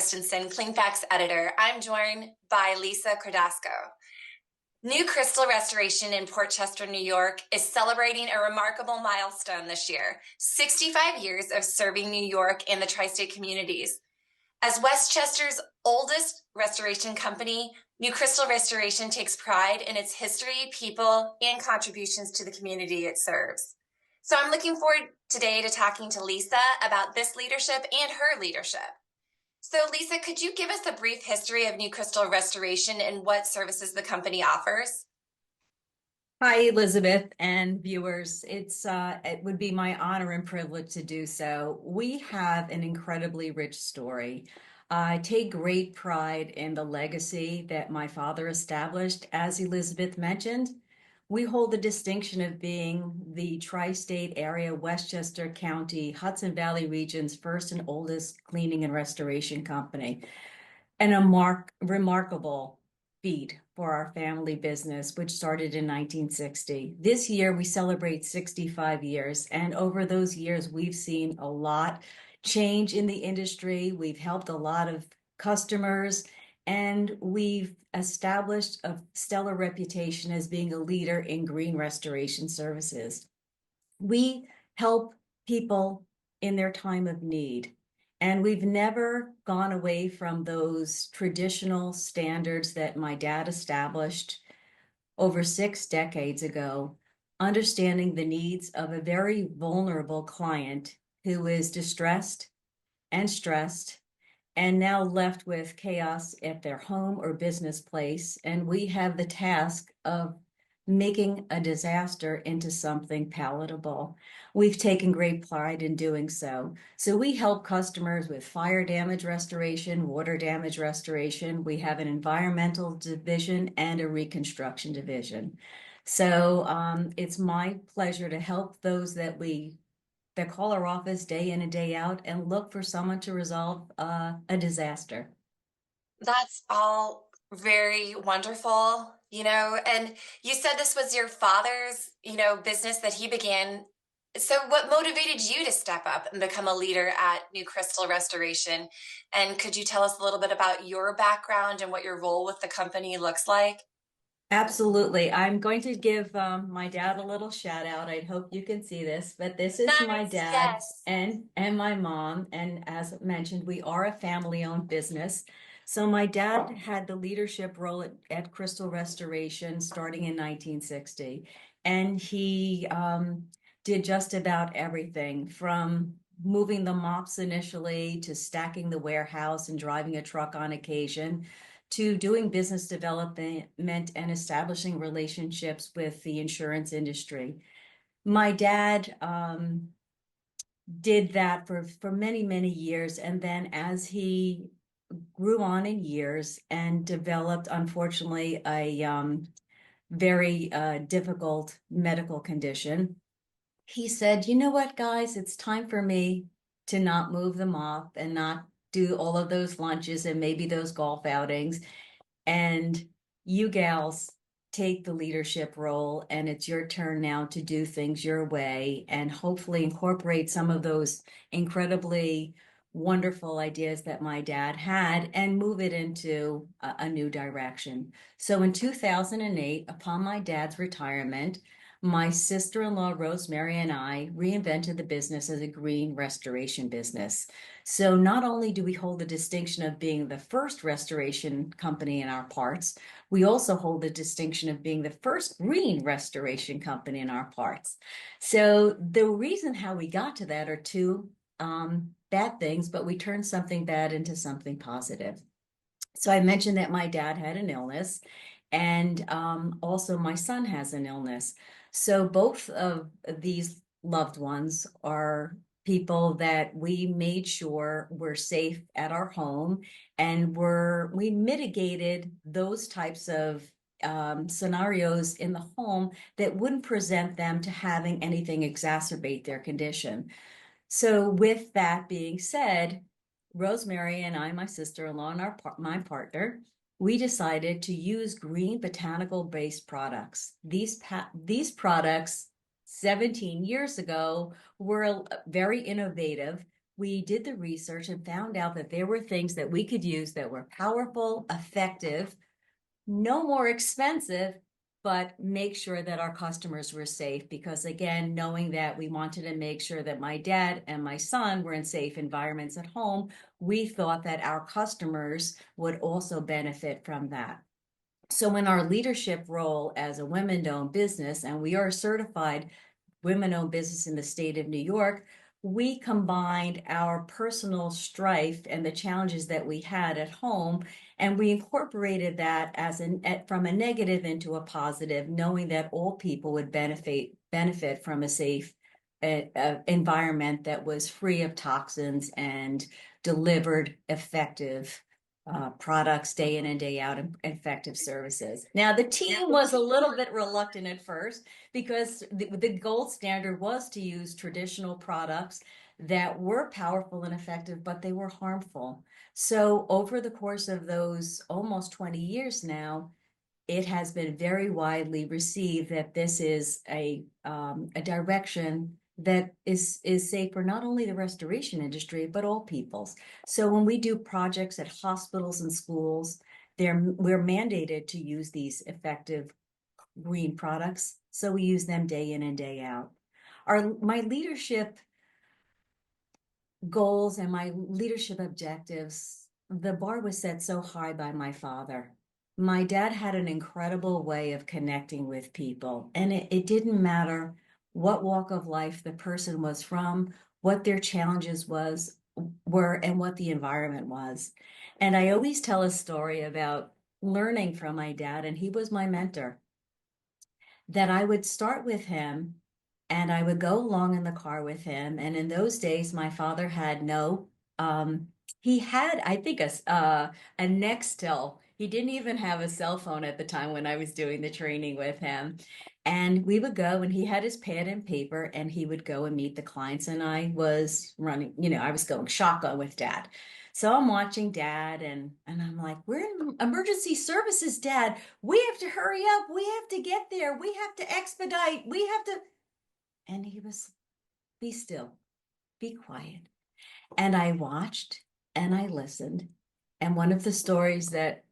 Christenson, Cleanfax editor. I'm joined by Lisa Cordasco. New Crystal Restoration in Portchester, New York is celebrating a remarkable milestone this year, 65 years of serving New York and the tri-state communities. As Westchester's oldest restoration company, New Crystal Restoration takes pride in its history, people, and contributions to the community it serves. So I'm looking forward today to talking to Lisa about this leadership and her leadership. So Lisa, could you give us a brief history of New Crystal Restoration and what services the company offers? Hi, Elizabeth and viewers. It would be my honor and privilege to do so. We have an incredibly rich story. I take great pride in the legacy that my father established. As Elizabeth mentioned, we hold the distinction of being the tri-state area, Westchester County, Hudson Valley region's first and oldest cleaning and restoration company, and remarkable feat for our family business, which started in 1960. This year, we celebrate 65 years, and over those years, we've seen a lot change in the industry. We've helped a lot of customers, and we've established a stellar reputation as being a leader in green restoration services. We help people in their time of need. And we've never gone away from those traditional standards that my dad established over 6 decades ago, understanding the needs of a very vulnerable client who is distressed and stressed and now left with chaos at their home or business place. And we have the task of making a disaster into something palatable. We've taken great pride in doing so. So we help customers with fire damage restoration, water damage restoration. We have an environmental division and a reconstruction division. So it's my pleasure to help those that call our office day in and day out and look for someone to resolve a disaster. That's all very wonderful, and you said this was your father's, business that he began. So what motivated you to step up and become a leader at New Crystal Restoration? And could you tell us a little bit about your background and what your role with the company looks like? Absolutely. I'm going to give my dad a little shout out. I hope you can see this, but this is my Nice, dad yes. and my mom. And as mentioned, we are a family-owned business. So my dad had the leadership role at Crystal Restoration starting in 1960. And he did just about everything from moving the mops initially to stacking the warehouse and driving a truck on occasion to doing business development and establishing relationships with the insurance industry. My dad did that for many, many years. And then as he grew on in years and developed, unfortunately, a very difficult medical condition, he said, you know what, guys, it's time for me to not move the mop and not do all of those lunches and maybe those golf outings. And you gals take the leadership role, and it's your turn now to do things your way and hopefully incorporate some of those incredibly wonderful ideas that my dad had and move it into a new direction. So in 2008, upon my dad's retirement, my sister-in-law, Rosemary, and I reinvented the business as a green restoration business. So not only do we hold the distinction of being the first restoration company in our parts, we also hold the distinction of being the first green restoration company in our parts. So the reason how we got to that are two bad things, but we turned something bad into something positive. So I mentioned that my dad had an illness, and also my son has an illness. So both of these loved ones are people that we made sure were safe at our home, and we mitigated those types of scenarios in the home that wouldn't present them to having anything exacerbate their condition. So with that being said, Rosemary and I, my sister-in-law, and my partner, we decided to use green botanical-based products. These products 17 years ago were very innovative we did the research and found out that there were things that we could use that were powerful, effective, no more expensive, but make sure that our customers were safe. Because again, knowing that we wanted to make sure that my dad and my son were in safe environments at home, we thought that our customers would also benefit from that. So in our leadership role as a women-owned business, and we are a certified women-owned business in the state of New York, we combined our personal strife and the challenges that we had at home, and we incorporated that as from a negative into a positive, knowing that all people would benefit from a safe environment that was free of toxins and delivered effective products day in and day out, and effective services. Now, the team was a little bit reluctant at first because the gold standard was to use traditional products that were powerful and effective, but they were harmful. So over the course of those almost 20 years now, it has been very widely received that this is a direction that is safe for not only the restoration industry, but all peoples. So when we do projects at hospitals and schools, we're mandated to use these effective green products. So we use them day in and day out. My leadership goals and my leadership objectives, the bar was set so high by my father. My dad had an incredible way of connecting with people, and it didn't matter what walk of life the person was from, what their challenges were, and what the environment was. And I always tell a story about learning from my dad, and he was my mentor, that I would start with him and I would go along in the car with him. And in those days, my father had he had, I think, a Nextel. He didn't even have a cell phone at the time when I was doing the training with him. And we would go, and he had his pad and paper, and he would go and meet the clients. And I was running, I was going shotgun with dad. So I'm watching dad, and I'm like, we're in emergency services, dad. We have to hurry up. We have to get there. We have to expedite. We have to. And he was, be still, be quiet. And I watched and I listened. And one of the stories that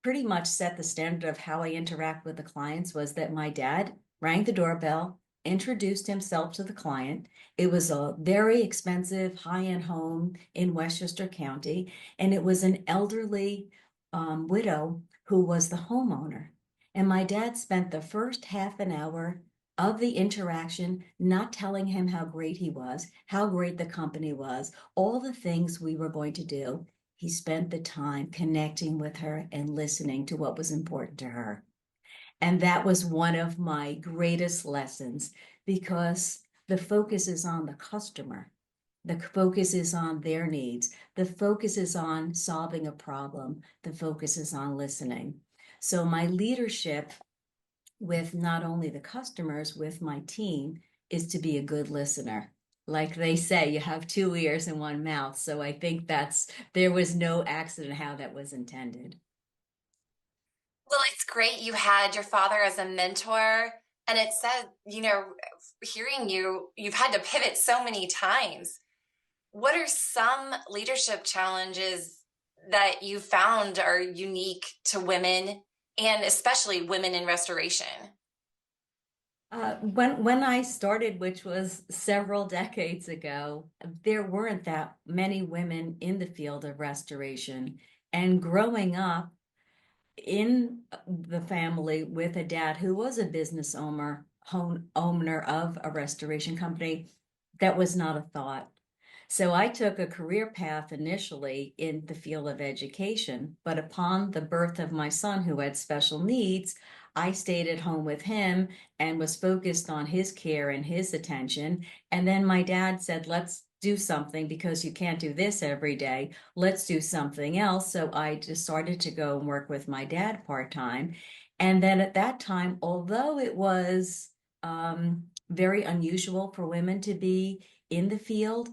pretty much set the standard of how I interact with the clients was that my dad rang the doorbell, introduced himself to the client. It was a very expensive high-end home in Westchester County, and it was an elderly widow who was the homeowner. And my dad spent the first half an hour of the interaction not telling him how great he was, how great the company was, all the things we were going to do. He spent the time connecting with her and listening to what was important to her. And that was one of my greatest lessons, because the focus is on the customer. The focus is on their needs. The focus is on solving a problem. The focus is on listening. So my leadership with not only the customers, with my team, is to be a good listener. Like they say, you have two ears and one mouth. So I think there was no accident how that was intended. Well, it's great you had your father as a mentor. And it said, hearing you've had to pivot so many times. What are some leadership challenges that you found are unique to women, and especially women in restoration? When I started, which was several decades ago, there weren't that many women in the field of restoration. And growing up in the family with a dad who was a business owner of a restoration company, that was not a thought. So I took a career path initially in the field of education, but upon the birth of my son who had special needs, I stayed at home with him and was focused on his care and his attention. And then my dad said, let's do something, because you can't do this every day. Let's do something else. So I just started to go and work with my dad part-time. And then at that time, although it was very unusual for women to be in the field,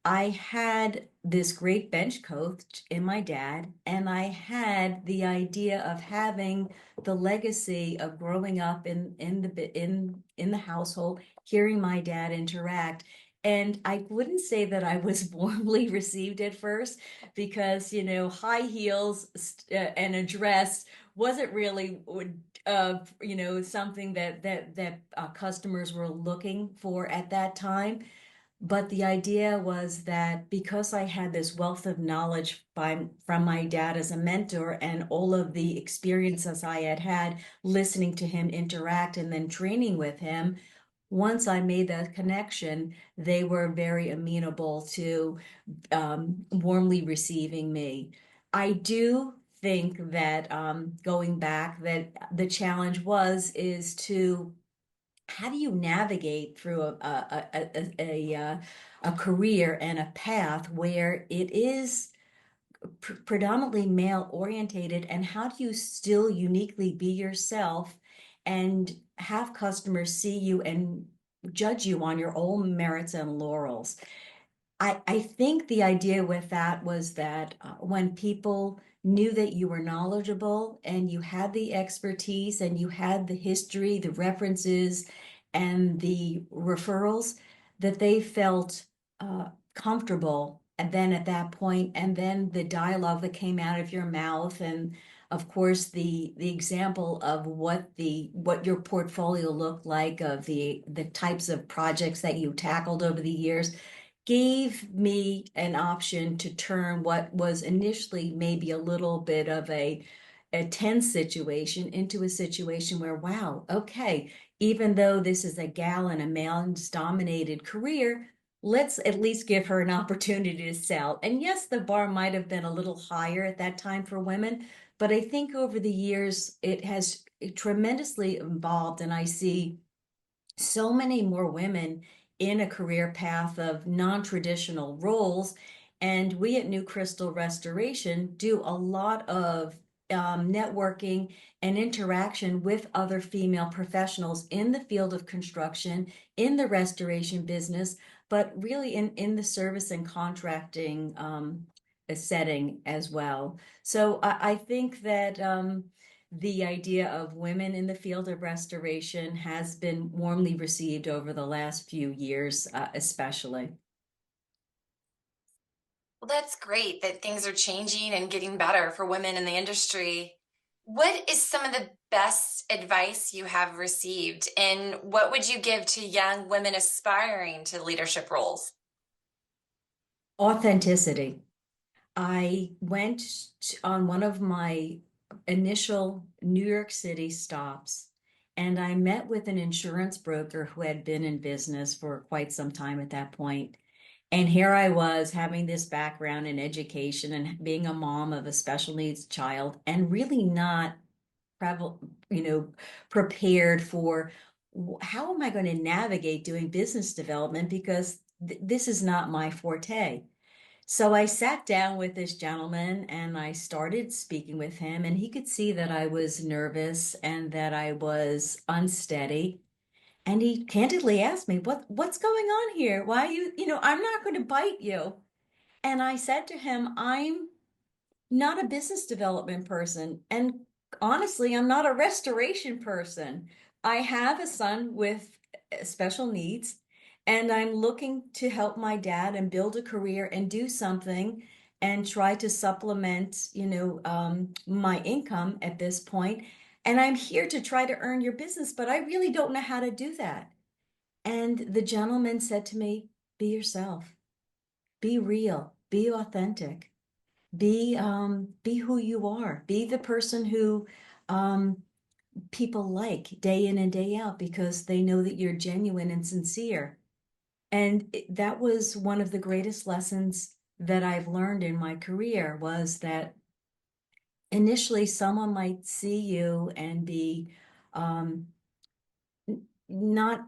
I had this great bench coach in my dad, and I had the idea of having the legacy of growing up in the household, hearing my dad interact, And I wouldn't say that I was warmly received at first because, high heels and a dress wasn't really, something that customers were looking for at that time. But the idea was that because I had this wealth of knowledge from my dad as a mentor and all of the experiences I had had listening to him interact and then training with him, once I made that connection, they were very amenable to warmly receiving me. I do think that going back, that the challenge is to how do you navigate through a career and a path where it is predominantly male orientated, and how do you still uniquely be yourself and have customers see you and judge you on your own merits and laurels? I think the idea with that was that when people knew that you were knowledgeable and you had the expertise and you had the history, the references, and the referrals, that they felt comfortable. And then at that point, and then the dialogue that came out of your mouth, and of course the example of what your portfolio looked like, of the types of projects that you tackled over the years, gave me an option to turn what was initially maybe a little bit of a tense situation into a situation where, wow, okay, even though this is a gal in a male dominated career, let's at least give her an opportunity to sell. And yes, the bar might have been a little higher at that time for women, but I think over the years it has tremendously evolved, and I see so many more women in a career path of non-traditional roles. And we at New Crystal Restoration do a lot of networking and interaction with other female professionals in the field of construction, in the restoration business, but really in the service and contracting setting as well. So I think that the idea of women in the field of restoration has been warmly received over the last few years, especially. Well, that's great that things are changing and getting better for women in the industry. What is some of the best advice you have received, and what would you give to young women aspiring to leadership roles? Authenticity. I went on one of my initial New York City stops, and I met with an insurance broker who had been in business for quite some time at that point. And here I was having this background in education and being a mom of a special needs child, and really not travel, prepared for how am I going to navigate doing business development, because this is not my forte. So I sat down with this gentleman and I started speaking with him, and he could see that I was nervous and that I was unsteady. And he candidly asked me, what's going on here? Why I'm not going to bite you. And I said to him, I'm not a business development person. And honestly, I'm not a restoration person. I have a son with special needs, and I'm looking to help my dad and build a career and do something and try to supplement, my income at this point. And I'm here to try to earn your business, but I really don't know how to do that. And the gentleman said to me, be yourself, be real, be authentic, be who you are, be the person who um people like day in and day out because they know that you're genuine and sincere. And that was one of the greatest lessons that I've learned in my career, was that initially someone might see you and be um not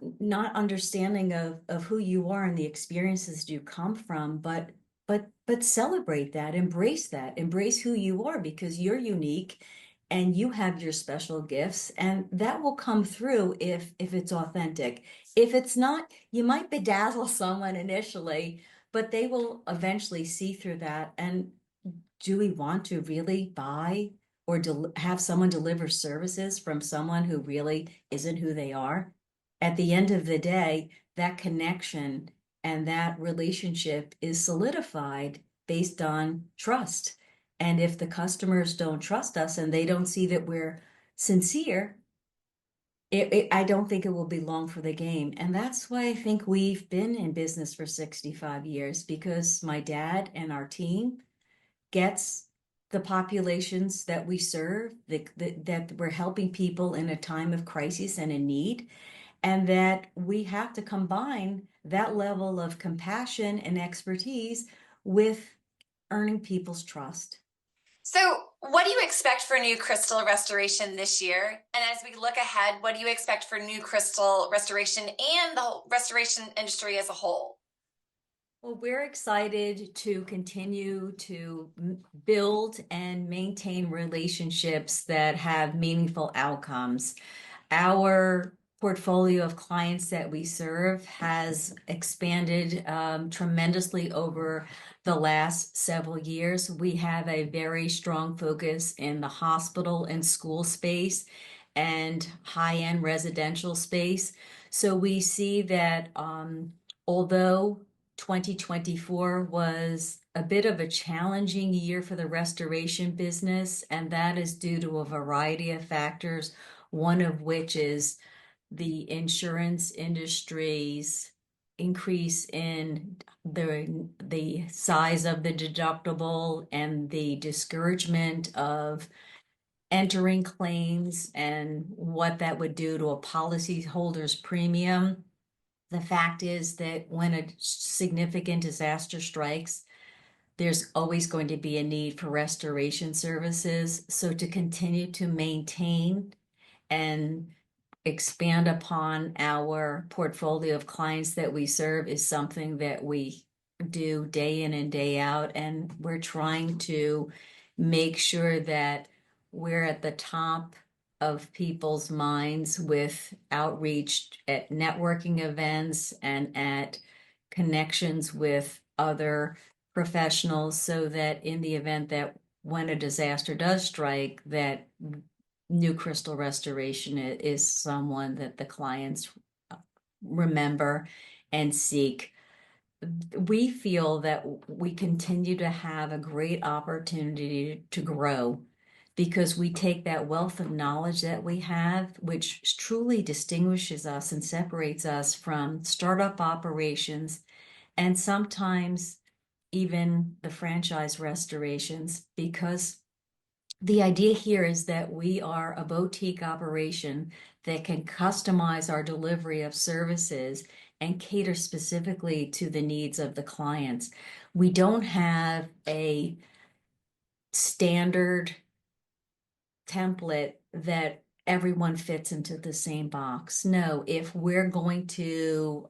understanding of who you are and the experiences you come from, but celebrate that, embrace who you are, because you're unique and you have your special gifts, and that will come through if it's authentic. If it's not, you might bedazzle someone initially, but they will eventually see through that. And do we want to really buy or have someone deliver services from someone who really isn't who they are? At the end of the day, that connection And that relationship is solidified based on trust. And if the customers don't trust us and they don't see that we're sincere, I don't think it will be long for the game. And that's why I think we've been in business for 65 years, because my dad and our team gets the populations that we serve, that we're helping people in a time of crisis and in need, and that we have to combine that level of compassion and expertise with earning people's trust. So, what do you expect for new crystal restoration this year? And as we look ahead, what do you expect for new crystal restoration and the whole restoration industry as a whole? Well, we're excited to continue to build and maintain relationships that have meaningful outcomes. Our portfolio of clients that we serve has expanded tremendously over the last several years. We have a very strong focus in the hospital and school space and high-end residential space. So we see that although 2024 was a bit of a challenging year for the restoration business, and that is due to a variety of factors, one of which is the insurance industry's increase in the size of the deductible and the discouragement of entering claims and what that would do to a policyholder's premium. The fact is that when a significant disaster strikes, there's always going to be a need for restoration services. So to continue to maintain and expand upon our portfolio of clients that we serve is something that we do day in and day out. And we're trying to make sure that we're at the top of people's minds with outreach at networking events and at connections with other professionals, so that in the event that when a disaster does strike, that New Crystal Restoration is someone that the clients remember and seek. We feel that we continue to have a great opportunity to grow because we take that wealth of knowledge that we have, which truly distinguishes us and separates us from startup operations and sometimes even the franchise restorations, because the idea here is that we are a boutique operation that can customize our delivery of services and cater specifically to the needs of the clients. We don't have a standard template that everyone fits into the same box. No, if we're going to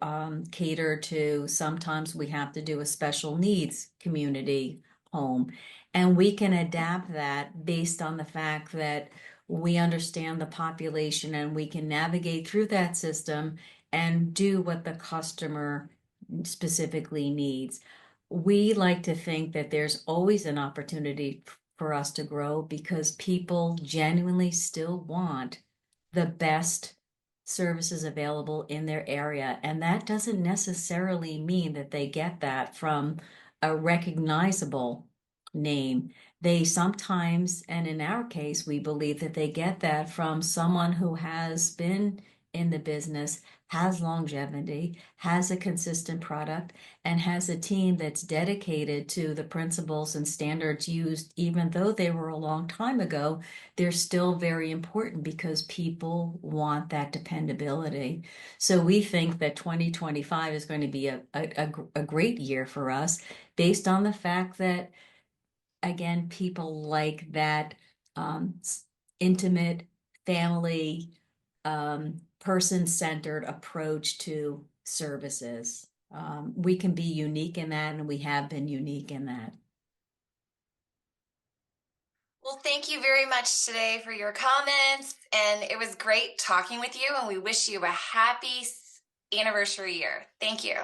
cater to, sometimes we have to do a special needs community home, and we can adapt that based on the fact that we understand the population and we can navigate through that system and do what the customer specifically needs. We like to think that there's always an opportunity for us to grow because people genuinely still want the best services available in their area. And that doesn't necessarily mean that they get that from a recognizable name. They sometimes, and in our case, we believe that they get that from someone who has been in the business, has longevity, has a consistent product, and has a team that's dedicated to the principles and standards used. Even though they were a long time ago, they're still very important because people want that dependability. So we think that 2025 is going to be a great year for us based on the fact that, again, people like that intimate family, person-centered approach to services. We can be unique in that, and we have been unique in that. Well, thank you very much today for your comments. And it was great talking with you. And we wish you a happy anniversary year. Thank you.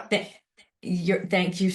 Thank you